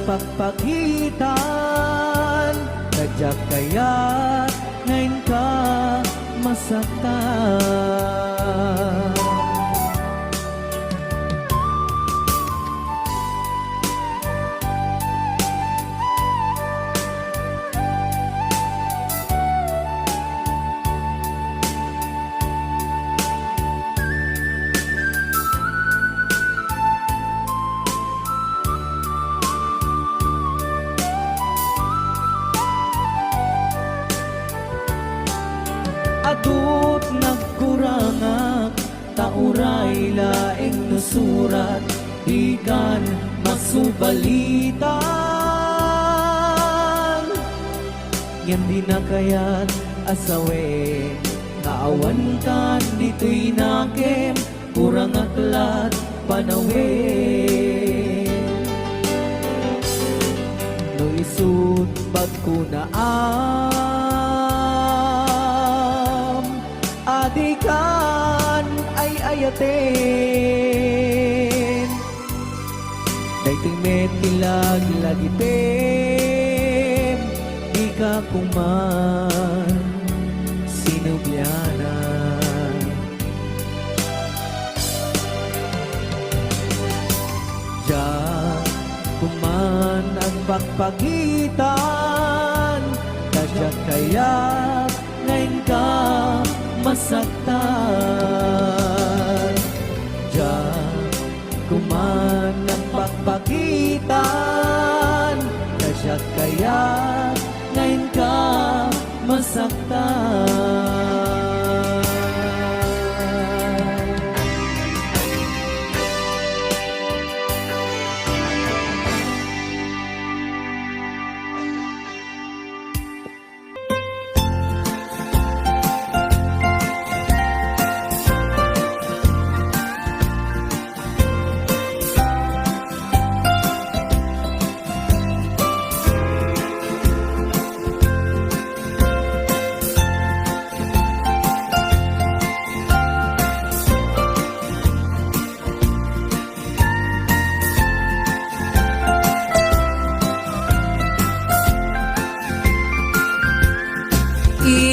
pagpapagitan, tadyak kaya ngayon ka masaktan. Adut nagkurangak, tauray laeng nusurat, ikan masubalitan. Yan di na kaya't asawe, kaawan kan dito'y nakem, kurang aklat panawe. No isut pagkunaan, adikan ay ayaten, dayting met ilag lagitem, di ka kuman sinubyanan. Diyan kuman ang pagpagitan, tadyak kaya ngayon ka masaktan. Diyan kuman ang pagpagitan, tadyak kaya ngayon ka masaktan.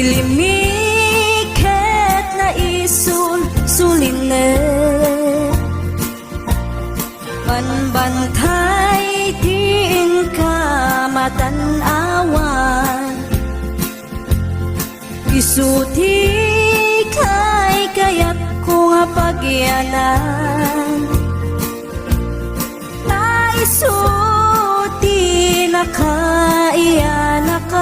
Ilimiket na suline, panbantay din ka matanawan, isuti kay kaya't ko nga pagyanan, na isuti na kaiyanakan.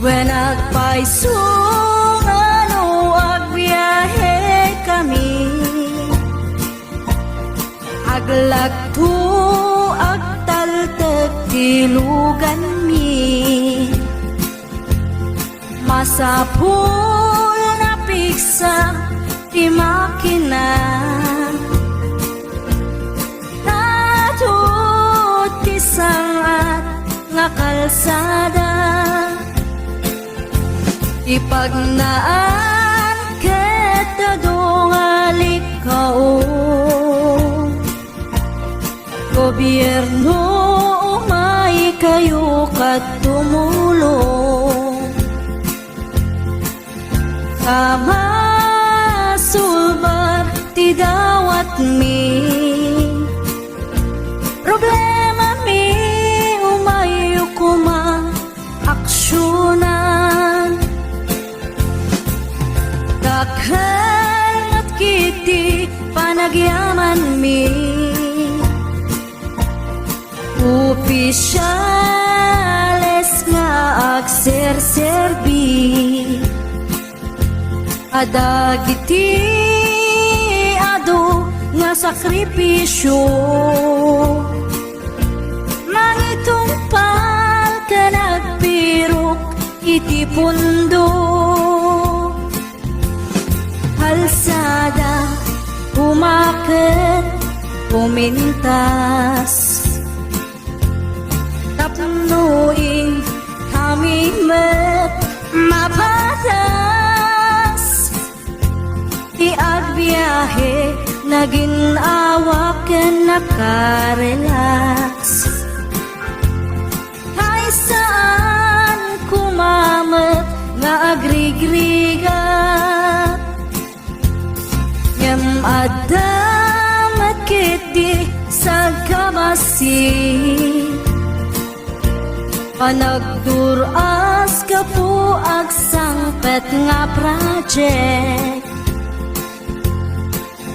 When nagpaisong ano agbiyahe kami, aglagto agtaltag tilugan mi, masapul na piksa di makina, natut tisangat nga kalsada. Ipagnaan kita dongalik kao, gobyerno umay kayo kat tumulong, kamasulbar ti dawat mi, problema mi umay kuma aksyonan. Dakhan at kiti panagyaman mi, opisyales nga agserserbi, adagiti ado nga sakripisyo, mangitumpal ka nagpirok iti pundo. Kalsada, umakit, pumintas, tapnuin kami met mapatas, iagbiyahe naginawa ka nakarelax. Hay saan kumamat nga agrigriga, ngem adamat kiti sa kamasi. Panagduras ka po agsangpet nga project,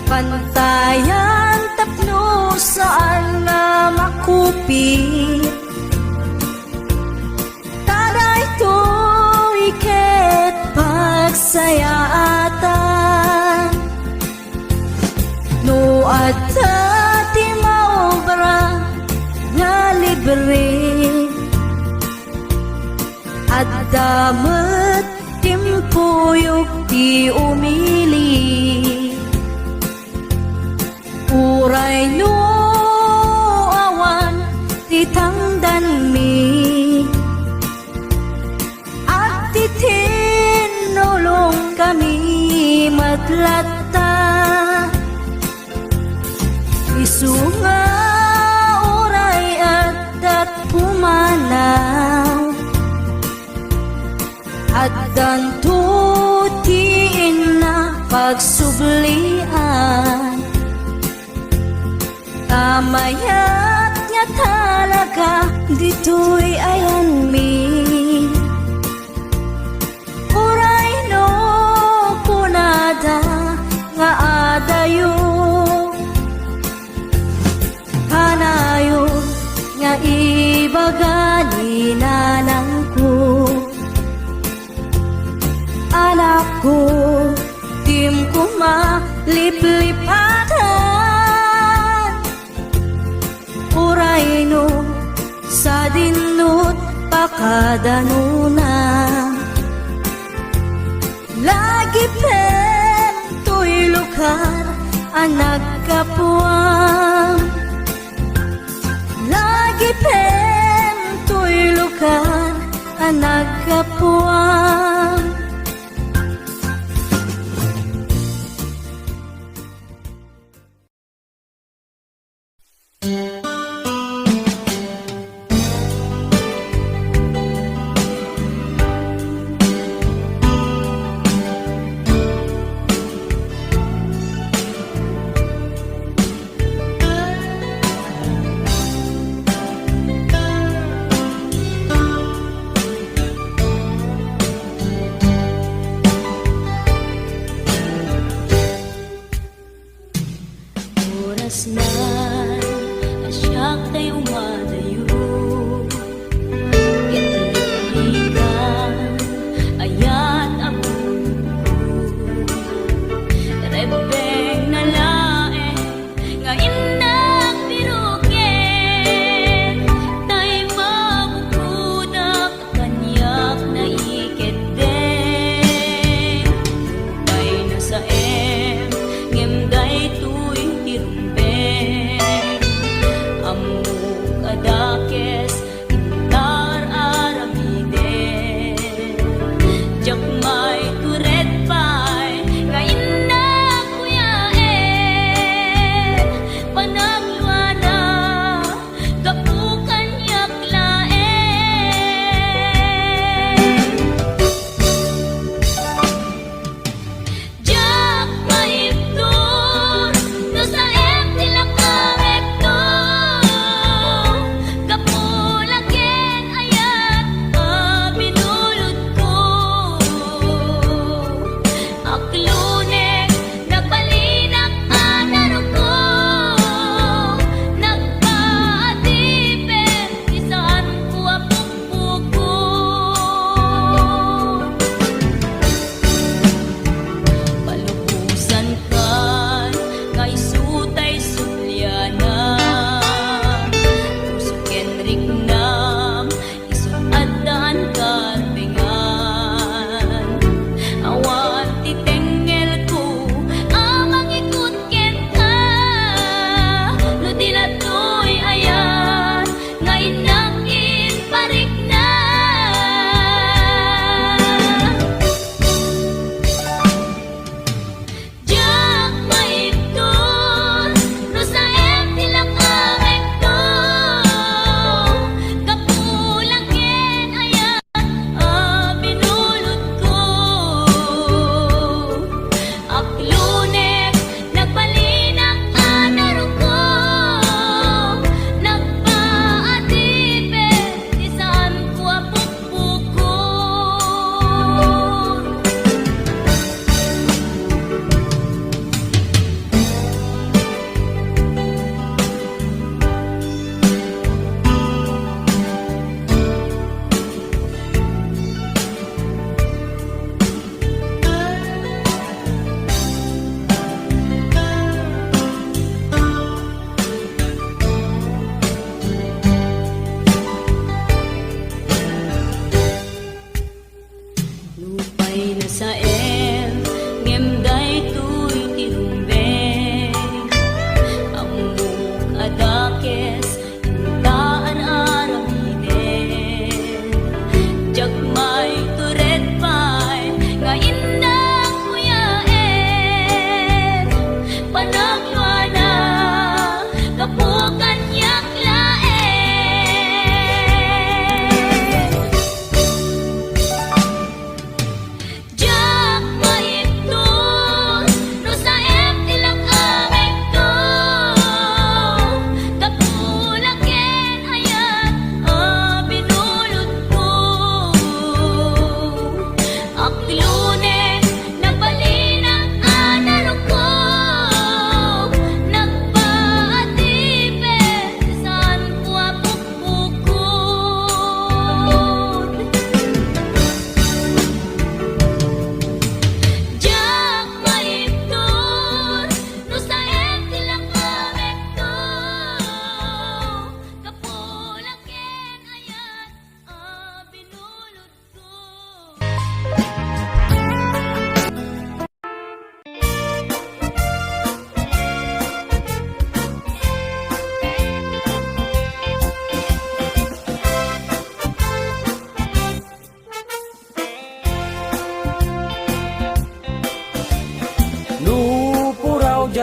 pantayan tapno saan nga makupit. Taray to iket pagsayaatan, no adta ti maobra nga libre. At damat timpuyok ti umili, uray no awan ti tangdan mi, at ti tinulong kami matlatta. Isunga uray at pumanaw, at dantutiin na pagsublian. Tamayat nga talaga dito'y ayan mi, uray no kunada nga adayo, kanayo nga ibagani nanang ko. Anak ko, tim ko maliplipatan, uray no sa dinut pakadanuna. Lagi pen to'y lugar ang nagkapuan, lagi pen to'y lugar ang nagkapuan.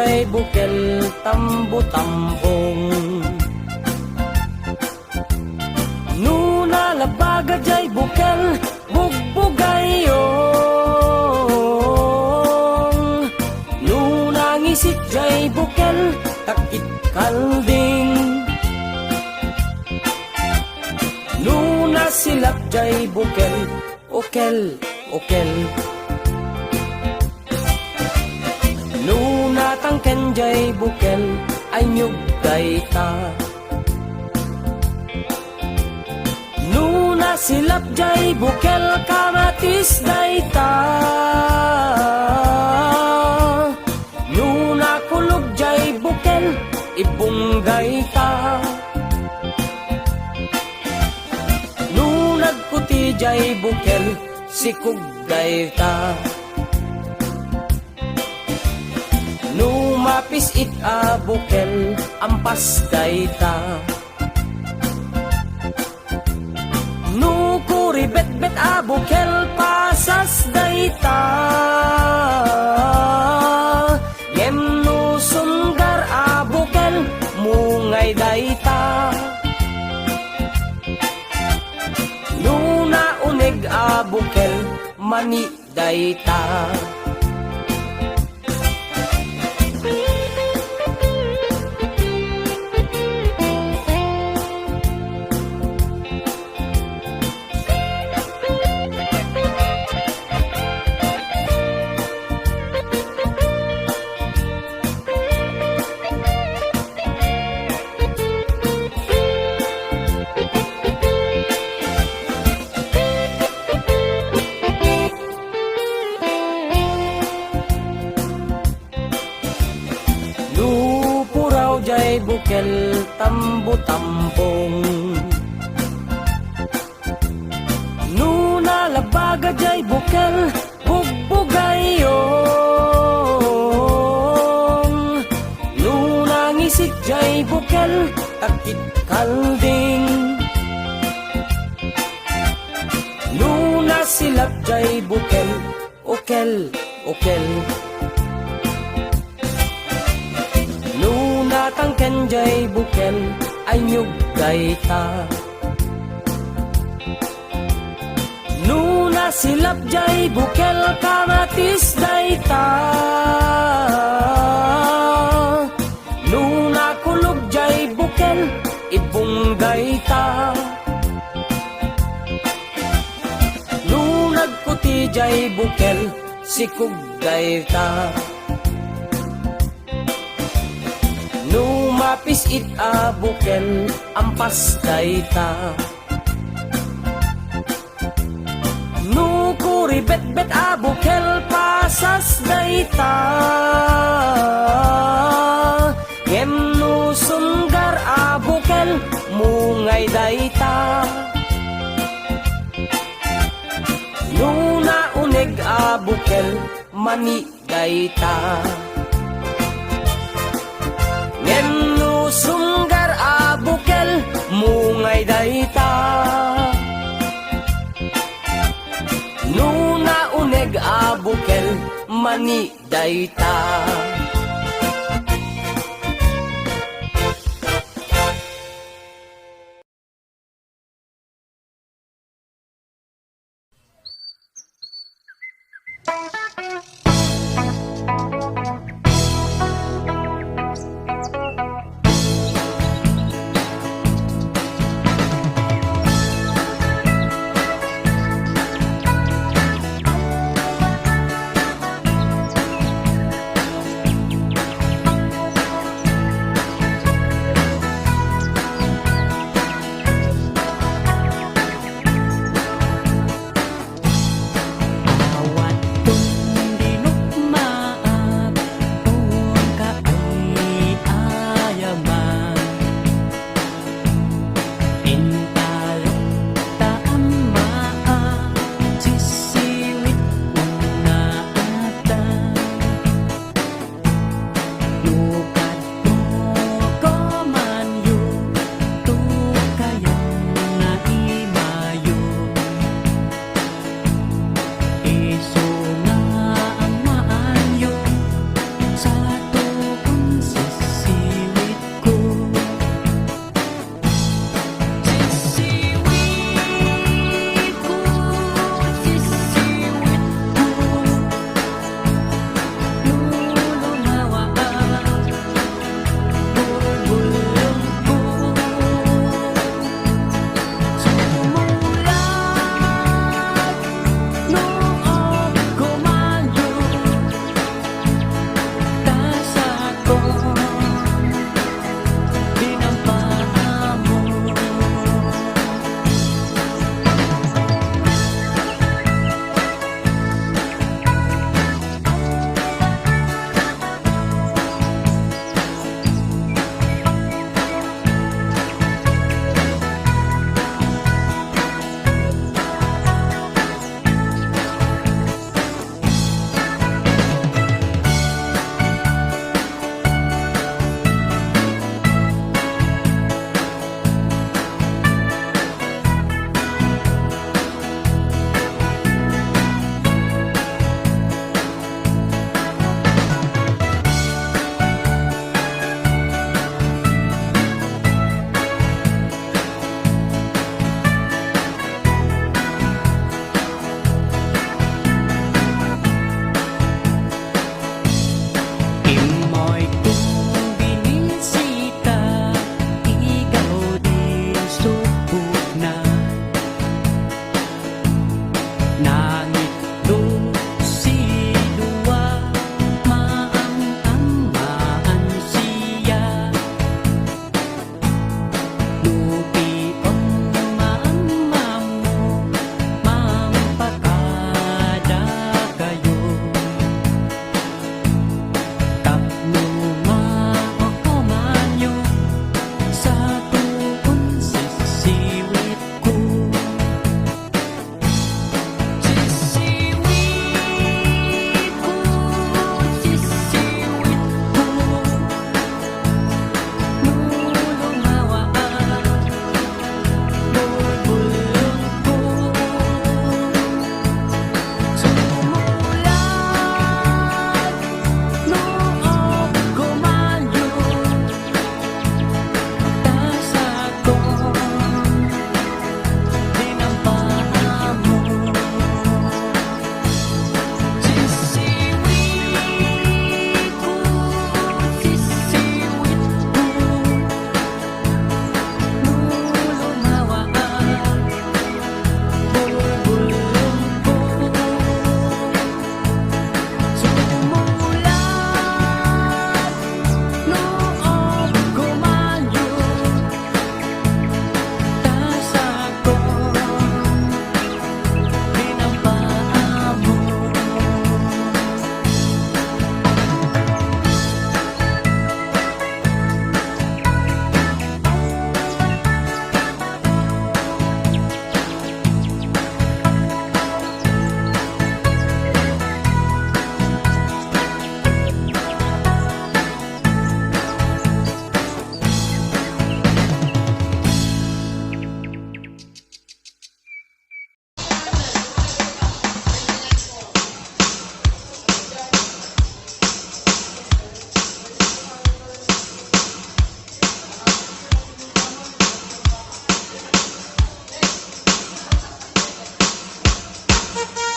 jay bukel tambo-tambong. Nuna labaga jay bukel bugbugayong. Nuna ngisit jay bukel takit kalding. Nuna silap jay bukel okel okel. Nuna tangken jay bukel ay nyug dayta. Nuna silap jay bukel kamatis dayta. Nuna kulog jay bukel ibong dayta. Nunag puti jay bukel sikug dayta. Numapis it a bukel ampas dayta. Nukuri bet-bet a bukel pasas dayta. Ngem no sunggar a bukel mungay dayta. Nuna uneg a bukel mani dayta. Lupuraw jay bukel tambo-tambong. Nuna labaga jay bukel bugbugayong. Nuna ngisik jay bukel takit kalding. Nuna silap jay bukel okel okel. Nuna tangken jay bukel ay nyug dayta. Nuna silap jay bukel kamatis dayta. Nuna kulog jay bukel ibong dayta. Nunag puti jay bukel sikug dayta. Numapis it a bukel ampas dayta. Nukuri bet-bet a bukel pasas dayta. Ngem no sunggar a bukel mungay dayta. Nuna uneg a bukel mani dayta. Ngem no sunggar a bukel mungay dayta. Nuna uneg a bukel mani dayta.